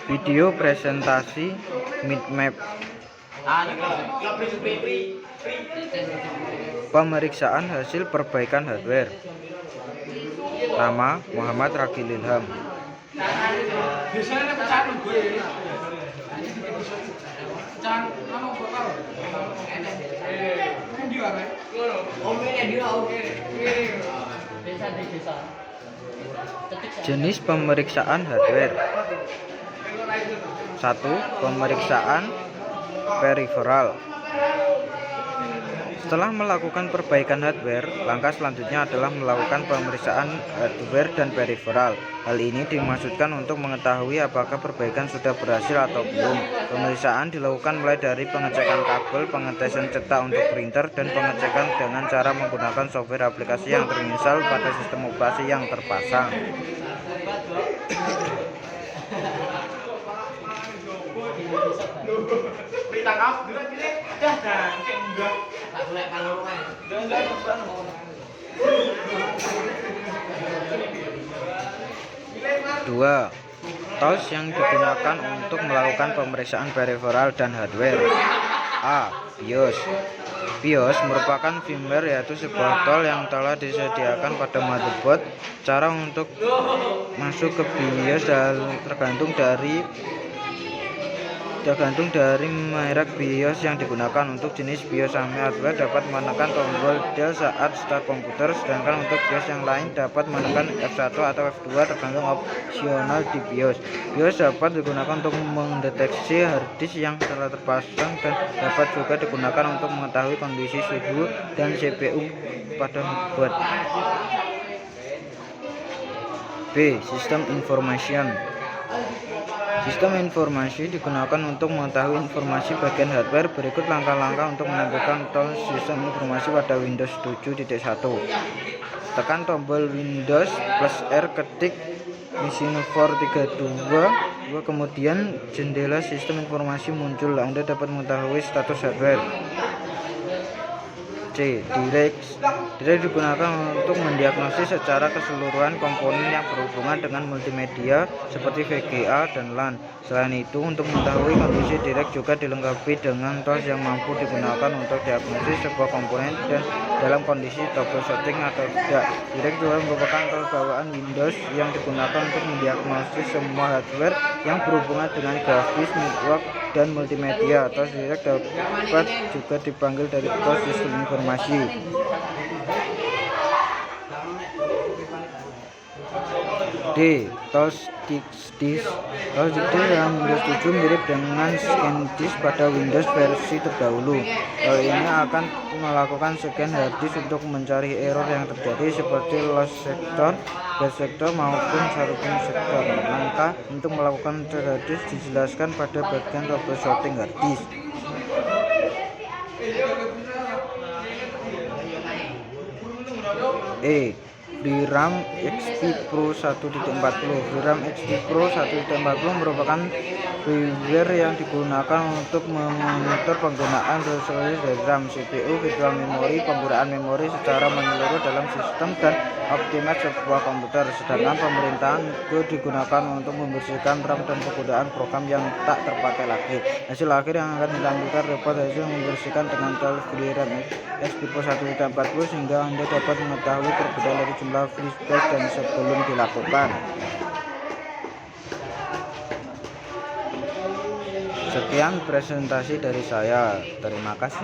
Video presentasi Mindmap. Pemeriksaan hasil perbaikan hardware. Nama Muhammad Ragil Ilham. Jenis pemeriksaan hardware. 1. Pemeriksaan periferal. Setelah melakukan perbaikan hardware, langkah selanjutnya adalah melakukan pemeriksaan hardware dan periferal. Hal ini dimaksudkan untuk mengetahui apakah perbaikan sudah berhasil atau belum. Pemeriksaan dilakukan mulai dari pengecekan kabel, pengetesan cetak untuk printer, dan pengecekan dengan cara menggunakan software aplikasi yang terinstall pada sistem operasi yang terpasang. Dua, tools yang digunakan untuk melakukan pemeriksaan periferal dan hardware. A. BIOS. BIOS merupakan firmware, yaitu sebuah tool yang telah disediakan pada motherboard. Cara untuk masuk ke BIOS tergantung dari merek BIOS yang digunakan. Untuk jenis BIOS hardware dapat menekan tombol Del saat start komputer, sedangkan untuk BIOS yang lain dapat menekan F1 atau F2 tergantung opsional di BIOS. BIOS dapat digunakan untuk mendeteksi harddisk yang telah terpasang dan dapat juga digunakan untuk mengetahui kondisi suhu dan CPU pada motherboard. B. System Information. Sistem informasi digunakan untuk mengetahui informasi bagian hardware. Berikut langkah-langkah untuk menampilkan tool sistem informasi pada Windows 7.1. Tekan tombol Windows +R, ketik Machine 432, kemudian jendela sistem informasi muncul. Anda dapat mengetahui status hardware. C. Direct digunakan untuk mendiagnosis secara keseluruhan komponen yang berhubungan dengan multimedia seperti VGA dan LAN. Selain itu, untuk mengetahui kondisi direct juga dilengkapi dengan tools yang mampu digunakan untuk diagnosis sebuah komponen dan dalam kondisi troubleshooting atau tidak. Direct juga merupakan tool bawaan Windows yang digunakan untuk mendiagnosis semua hardware yang berhubungan dengan grafis, network, dan multimedia. Tools direct dapat juga dipanggil dari tools sistem informasi. D. Tools disk. Tools disk dalam Windows 7 mirip dengan scan disk pada Windows versi terdahulu. Hal ini akan melakukan scan harddisk untuk mencari error yang terjadi seperti loss sector, bad sector, maupun surfing sector. Langkah untuk melakukan cek harddisk dijelaskan pada bagian troubleshooting harddisk. E. VRAM XP Pro 1.40. VRAM XP Pro 1.40 merupakan firmware yang digunakan untuk memonitor penggunaan resolusi dari RAM, CPU, virtual memory, penggunaan memori secara menyeluruh dalam sistem, dan optimasi sebuah komputer. Sedangkan pemerintahan juga digunakan untuk membersihkan RAM dan penggunaan program yang tak terpakai lagi. Hasil akhir yang akan ditampilkan report hasil membersihkan dengan tool VRAM XP Pro 1.40 sehingga Anda dapat mengetahui perbedaan dari jumlah flashback dan sebelum dilakukan. Sekian presentasi dari saya. Terima kasih.